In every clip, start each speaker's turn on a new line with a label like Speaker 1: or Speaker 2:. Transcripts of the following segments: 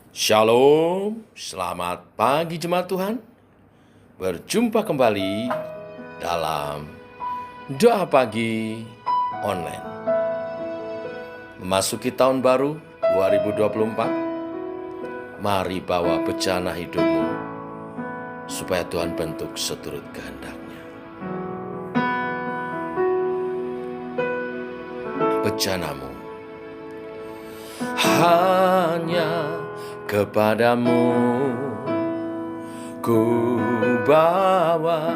Speaker 1: Shalom, selamat pagi jemaat Tuhan. Berjumpa kembali dalam doa pagi online. Memasuki tahun baru 2024, mari bawa bencana hidupmu supaya Tuhan bentuk seturut kehendak-Nya. Bencanamu hanya kepadamu ku bawa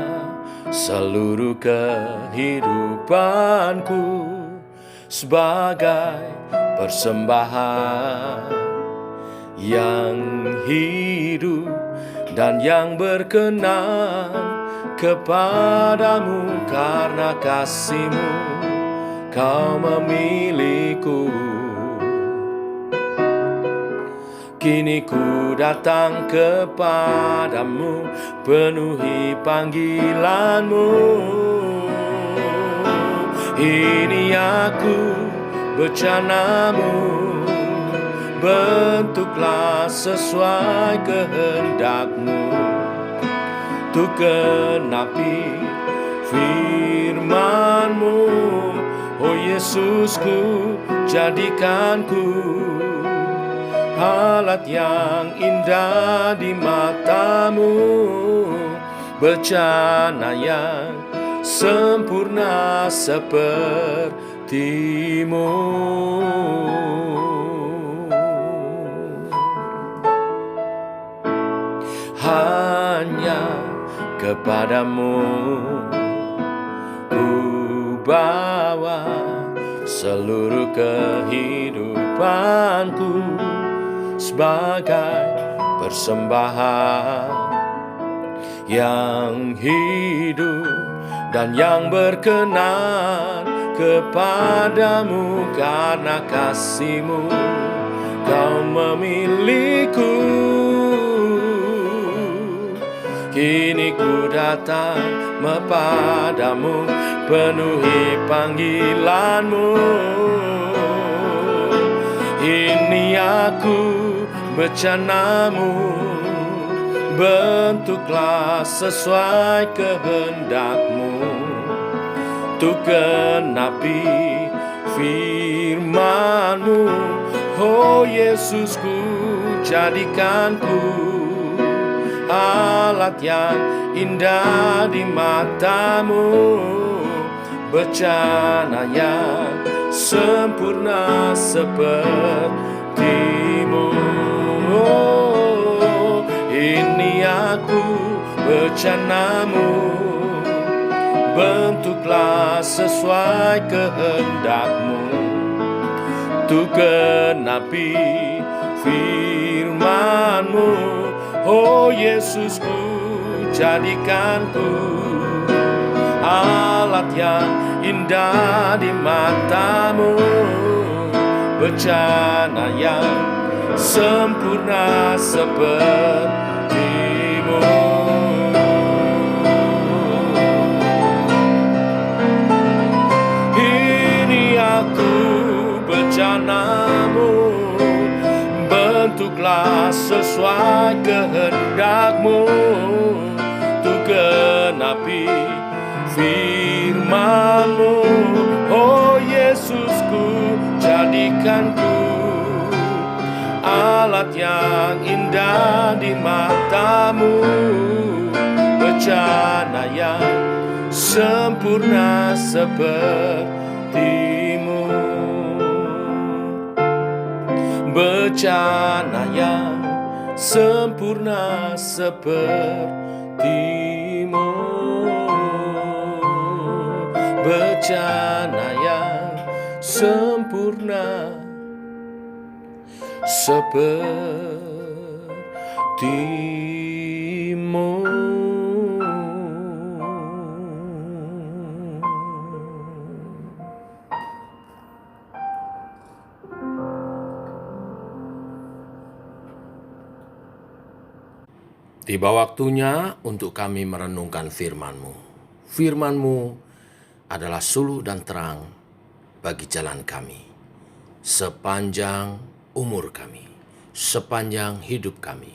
Speaker 1: seluruh kehidupanku sebagai persembahan yang hidup dan yang berkenan kepadamu, karena kasih-Mu Kau memilihku. Kini ku datang kepadamu, penuhi panggilanmu. Ini aku, bencanamu, bentuklah sesuai kehendak-Mu. Tuh genapi firman-Mu, oh Yesusku, jadikanku alat yang indah di mata-Mu, bencana yang sempurna seperti-Mu. Hanya kepadamu ku bawa seluruh kehidupanku sebagai persembahan yang hidup dan yang berkenan kepadamu, karena kasih-Mu Kau memilihku. Kini ku datang kepadamu, penuhi panggilan-Mu. Ini aku, bencanamu, bentuklah sesuai kehendak-Mu. Tuh genapi firman-Mu, oh Yesusku, jadikanku alat yang indah di mata-Mu, bencana yang sempurna seperti-Mu. Oh, ini aku, bencanamu, bentuklah sesuai kehendak-Mu. Tuh genapi firman-Mu, oh Yesusku, jadikanku alat yang indah di mata-Mu, bencana yang sempurna seperti-Mu. Ini aku, bencanamu, bentuklah sesuai kehendak-Mu. Tuh genapi firman-Mu, oh Yesusku, jadikanku alat yang indah di mata-Mu, bencana yang sempurna seperti-Mu. Bencana yang sempurna seperti-Mu, bencana yang sempurna seperti-Mu. Tiba waktunya untuk kami merenungkan firman-Mu. Firman-Mu adalah suluh dan terang bagi jalan kami sepanjang umur kami. sepanjang hidup kami.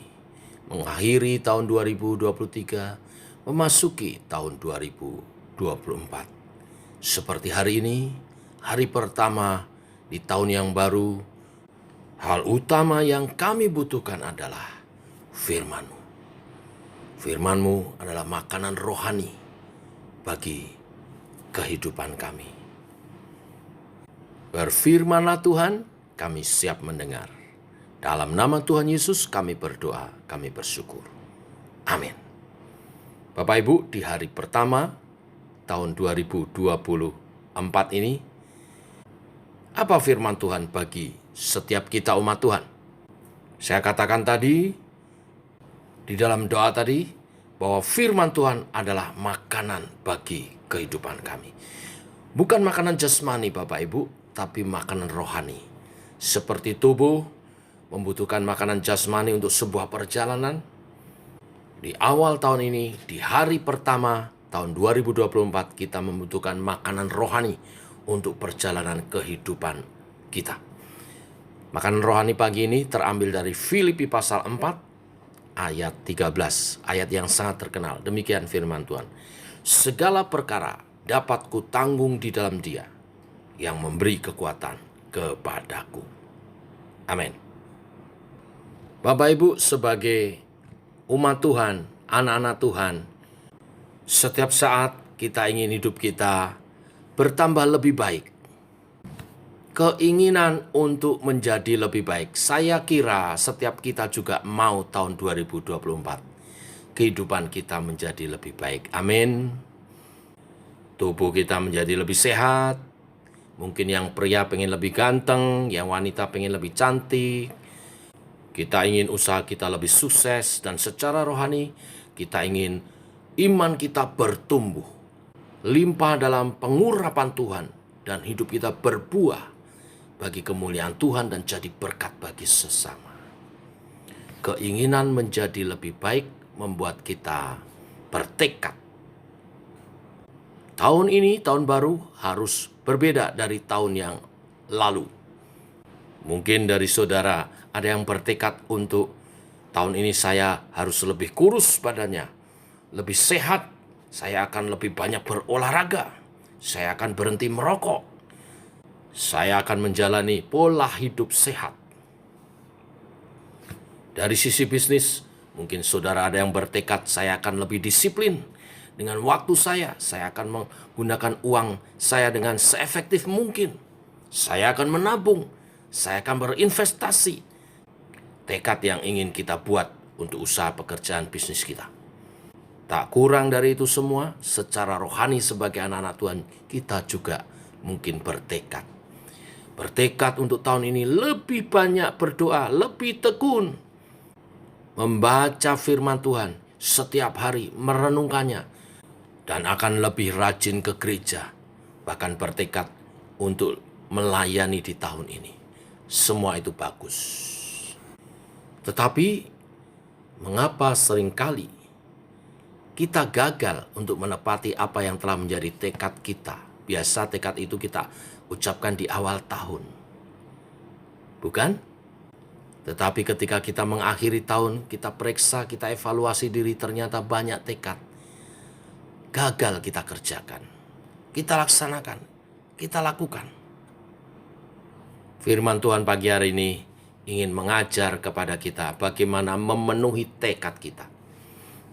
Speaker 1: Mengakhiri tahun 2023, memasuki tahun 2024. Seperti hari ini, hari pertama di tahun yang baru, hal utama yang kami butuhkan adalah firman-Mu. Firman-Mu adalah makanan rohani bagi kehidupan kami. Berfirmanlah Tuhan, kami siap mendengar. Dalam nama Tuhan Yesus kami berdoa, kami bersyukur. Amin. Bapak Ibu, di hari pertama tahun 2024 ini, apa firman Tuhan bagi setiap kita umat Tuhan? Saya katakan tadi, di dalam doa tadi, bahwa firman Tuhan adalah makanan bagi kehidupan kami. Bukan makanan jasmani Bapak Ibu, tapi makanan rohani. Seperti tubuh membutuhkan makanan jasmani untuk sebuah perjalanan. Di awal tahun ini, di hari pertama tahun 2024, kita membutuhkan makanan rohani untuk perjalanan kehidupan kita. Makanan rohani pagi ini terambil dari Filipi pasal 4, ayat 13, ayat yang sangat terkenal. Demikian firman Tuhan. Segala perkara dapat kutanggung di dalam Dia yang memberi kekuatan kepadaku. Amin. Bapak Ibu, sebagai umat Tuhan, anak-anak Tuhan, setiap saat kita ingin hidup kita bertambah lebih baik. Keinginan untuk menjadi lebih baik. Saya kira setiap kita juga mau tahun 2024. Kehidupan kita menjadi lebih baik. Amin. Tubuh kita menjadi lebih sehat. Mungkin yang pria pengen lebih ganteng, yang wanita pengen lebih cantik. Kita ingin usaha kita lebih sukses, dan secara rohani kita ingin iman kita bertumbuh. Limpah dalam pengurapan Tuhan, dan hidup kita berbuah bagi kemuliaan Tuhan dan jadi berkat bagi sesama. Keinginan menjadi lebih baik membuat kita bertekad. Tahun ini, tahun baru, harus berbeda dari tahun yang lalu. Mungkin dari saudara ada yang bertekad untuk tahun ini saya harus lebih kurus badannya, lebih sehat, saya akan lebih banyak berolahraga, saya akan berhenti merokok, saya akan menjalani pola hidup sehat. Dari sisi bisnis, mungkin saudara ada yang bertekad, saya akan lebih disiplin dengan waktu saya akan menggunakan uang saya dengan seefektif mungkin. Saya akan menabung, saya akan berinvestasi. Tekad yang ingin kita buat untuk usaha pekerjaan bisnis kita. Tak kurang dari itu semua, secara rohani sebagai anak-anak Tuhan, kita juga mungkin bertekad. Bertekad untuk tahun ini lebih banyak berdoa, lebih tekun. Membaca firman Tuhan setiap hari, merenungkannya. Dan akan lebih rajin ke gereja. Bahkan bertekad untuk melayani di tahun ini. Semua itu bagus. Tetapi, mengapa seringkali kita gagal untuk menepati apa yang telah menjadi tekad kita? Biasa tekad itu kita ucapkan di awal tahun, bukan? Tetapi ketika kita mengakhiri tahun, kita periksa, kita evaluasi diri, ternyata banyak tekad gagal kita kerjakan, kita laksanakan, kita lakukan. Firman Tuhan pagi hari ini ingin mengajar kepada kita bagaimana memenuhi tekad kita.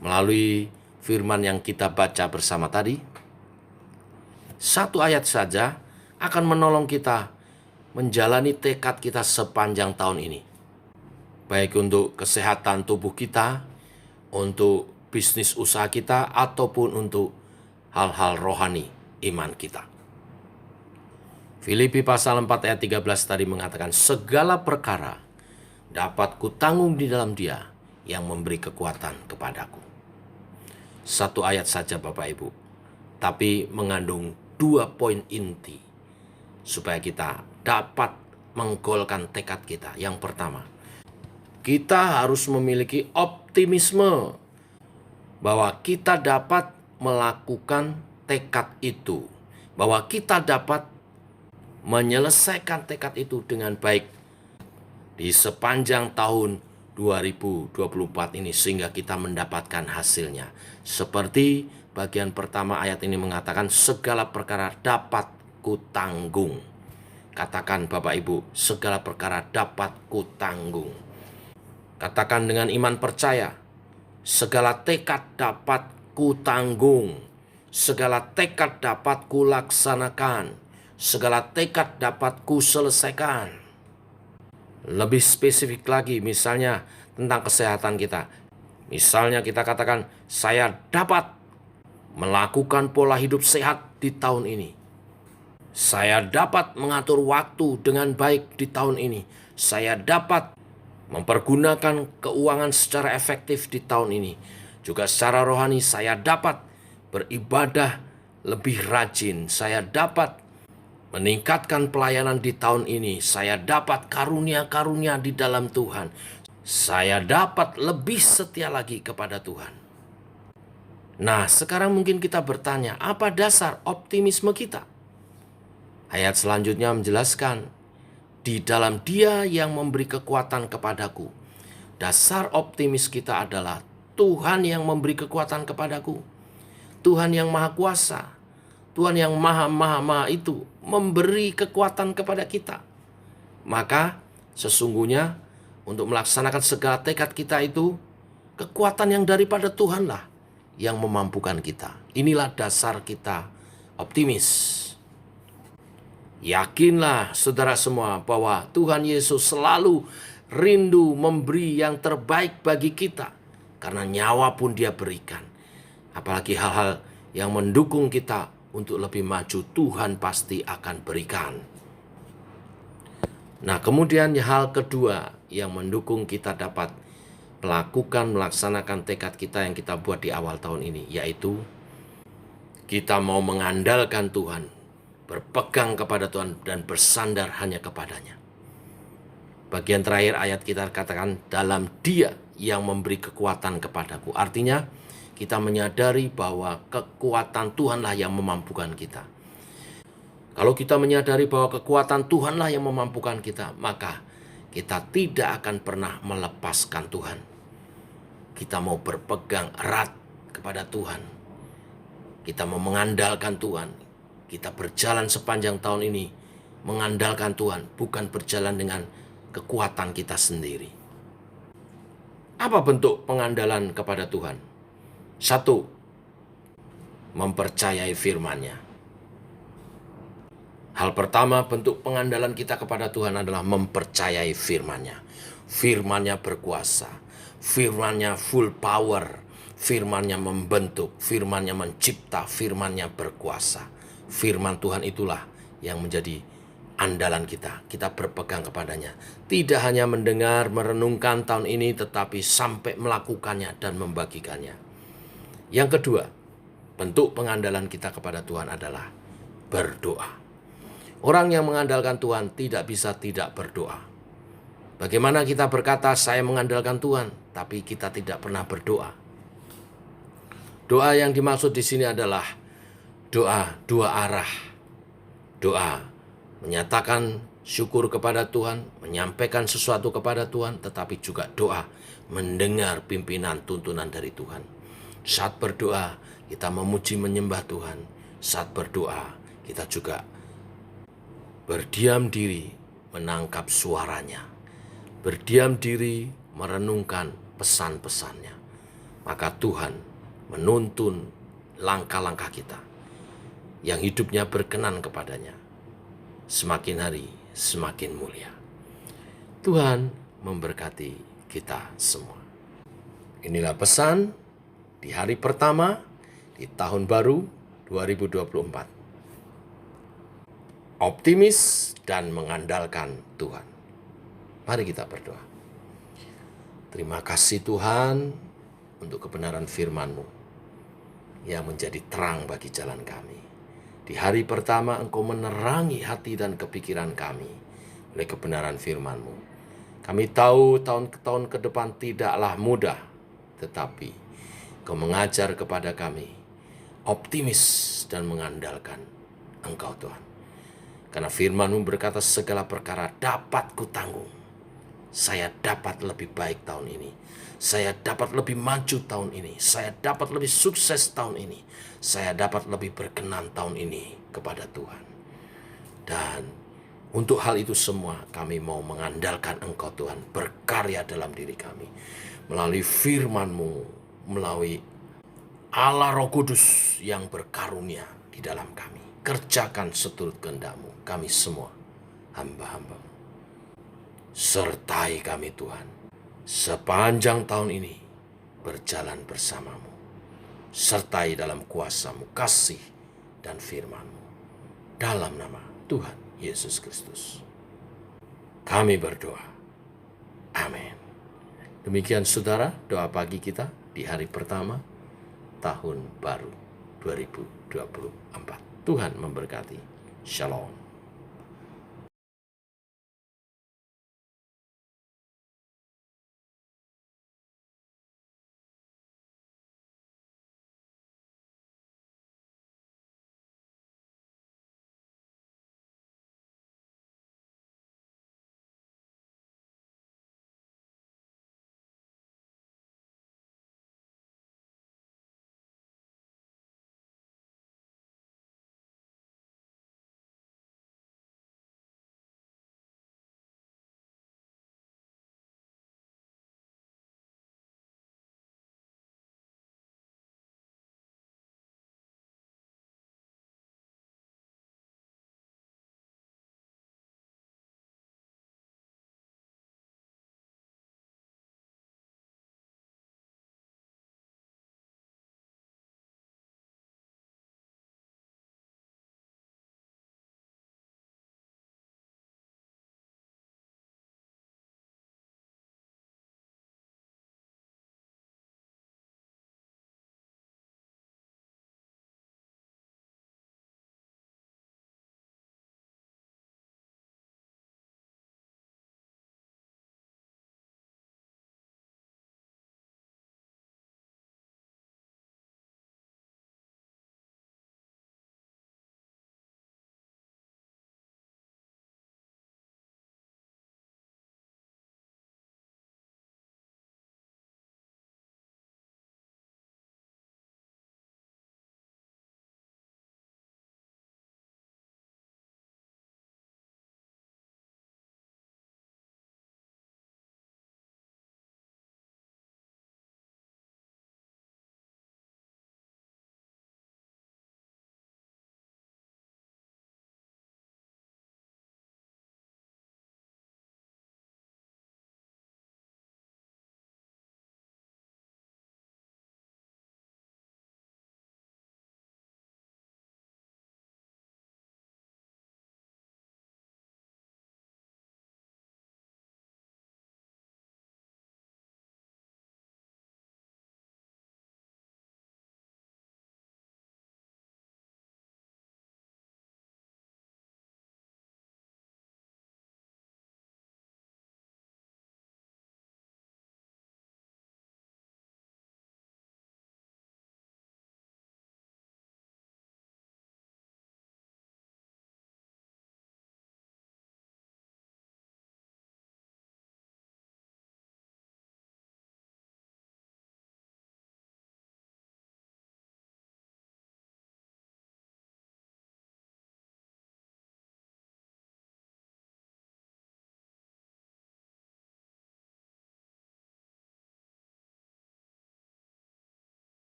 Speaker 1: Melalui firman yang kita baca bersama tadi, satu ayat saja akan menolong kita menjalani tekad kita sepanjang tahun ini. Baik untuk kesehatan tubuh kita, untuk bisnis usaha kita, ataupun untuk hal-hal rohani iman kita. Filipi pasal 4 ayat 13 tadi mengatakan, segala perkara dapat kutanggung di dalam Dia yang memberi kekuatan kepadaku. Satu ayat saja Bapak Ibu, tapi mengandung 2 poin inti supaya kita dapat menggolkan tekad kita. Yang pertama, kita harus memiliki optimisme bahwa kita dapat melakukan tekad itu, bahwa kita dapat menyelesaikan tekad itu dengan baik. di sepanjang tahun 2024 ini sehingga kita mendapatkan hasilnya. Seperti bagian pertama ayat ini mengatakan, segala perkara dapat kutanggung. Katakan Bapak Ibu, segala perkara dapat kutanggung. Katakan dengan iman percaya, segala tekad dapat kutanggung. Segala tekad dapat kulaksanakan. Segala tekad dapat kuselesaikan. Lebih spesifik lagi, misalnya tentang kesehatan kita. Misalnya kita katakan, saya dapat melakukan pola hidup sehat di tahun ini. Saya dapat mengatur waktu dengan baik di tahun ini. Saya dapat mempergunakan keuangan secara efektif di tahun ini. Juga secara rohani saya dapat beribadah lebih rajin. Saya dapat meningkatkan pelayanan di tahun ini. Saya dapat karunia-karunia di dalam Tuhan. Saya dapat lebih setia lagi kepada Tuhan. Nah, sekarang mungkin kita bertanya, apa dasar optimisme kita? Ayat selanjutnya menjelaskan, di dalam Dia yang memberi kekuatan kepadaku. Dasar optimis kita adalah Tuhan yang memberi kekuatan kepadaku. Tuhan yang maha kuasa, Tuhan yang maha itu memberi kekuatan kepada kita. Maka sesungguhnya untuk melaksanakan segala tekad kita itu, kekuatan yang daripada Tuhanlah yang memampukan kita. Inilah dasar kita optimis. Yakinlah saudara semua bahwa Tuhan Yesus selalu rindu memberi yang terbaik bagi kita. Karena nyawa pun Dia berikan. Apalagi hal-hal yang mendukung kita untuk lebih maju, Tuhan pasti akan berikan. Nah, kemudian hal kedua yang mendukung kita dapat melaksanakan tekad kita yang kita buat di awal tahun ini, yaitu kita mau mengandalkan Tuhan, berpegang kepada Tuhan dan bersandar hanya kepadanya. Bagian terakhir ayat kita katakan, dalam Dia yang memberi kekuatan kepadaku. Artinya kita menyadari bahwa kekuatan Tuhanlah yang memampukan kita. Kalau kita menyadari bahwa kekuatan Tuhanlah yang memampukan kita, maka kita tidak akan pernah melepaskan Tuhan. Kita mau berpegang erat kepada Tuhan. Kita mau mengandalkan Tuhan. Kita berjalan sepanjang tahun ini mengandalkan Tuhan, bukan berjalan dengan kekuatan kita sendiri. Apa bentuk pengandalan kepada Tuhan? 1. Mempercayai firman-Nya. Hal pertama bentuk pengandalan kita kepada Tuhan adalah mempercayai firman-Nya. Firman-Nya berkuasa, firman-Nya full power, firman-Nya membentuk, firman-Nya mencipta, firman-Nya berkuasa. Firman Tuhan itulah yang menjadi andalan kita. Kita berpegang kepadanya. Tidak hanya mendengar, merenungkan tahun ini, tetapi sampai melakukannya dan membagikannya. Yang kedua, bentuk pengandalan kita kepada Tuhan adalah berdoa. Orang yang mengandalkan Tuhan tidak bisa tidak berdoa. Bagaimana kita berkata, saya mengandalkan Tuhan, tapi kita tidak pernah berdoa? Doa yang dimaksud di sini adalah doa dua arah. Doa menyatakan syukur kepada Tuhan, menyampaikan sesuatu kepada Tuhan, tetapi juga doa mendengar pimpinan tuntunan dari Tuhan. Saat berdoa, kita memuji menyembah Tuhan. Saat berdoa, kita juga berdiam diri menangkap suaranya. Berdiam diri merenungkan pesan-pesannya. Maka Tuhan menuntun langkah-langkah kita yang hidupnya berkenan kepadanya. Semakin hari semakin mulia. Tuhan memberkati kita semua. Inilah pesan di hari pertama di tahun baru 2024. Optimis dan mengandalkan Tuhan. Mari kita berdoa. Terima kasih Tuhan untuk kebenaran firman-Mu yang menjadi terang bagi jalan kami. Di hari pertama Engkau menerangi hati dan kepikiran kami oleh kebenaran firman-Mu. Kami tahu tahun ke depan tidaklah mudah, tetapi Engkau mengajar kepada kami optimis dan mengandalkan Engkau Tuhan. Karena firman-Mu berkata segala perkara dapat kutanggung. Saya dapat lebih baik tahun ini. Saya dapat lebih maju tahun ini. Saya dapat lebih sukses tahun ini. Saya dapat lebih berkenan tahun ini kepada Tuhan. Dan untuk hal itu semua kami mau mengandalkan Engkau Tuhan, berkarya dalam diri kami. Melalui firman-Mu, melalui Allah Roh Kudus yang berkarunia di dalam kami. Kerjakan seturut kehendak-Mu, kami semua hamba-hamba-Mu. Sertai kami Tuhan, sepanjang tahun ini berjalan bersama-Mu. Sertai dalam kuasa-Mu, kasih dan firman-Mu. Dalam nama Tuhan Yesus Kristus kami berdoa. Amin. Demikian saudara, doa pagi kita di hari pertama tahun baru 2024. Tuhan memberkati. Shalom.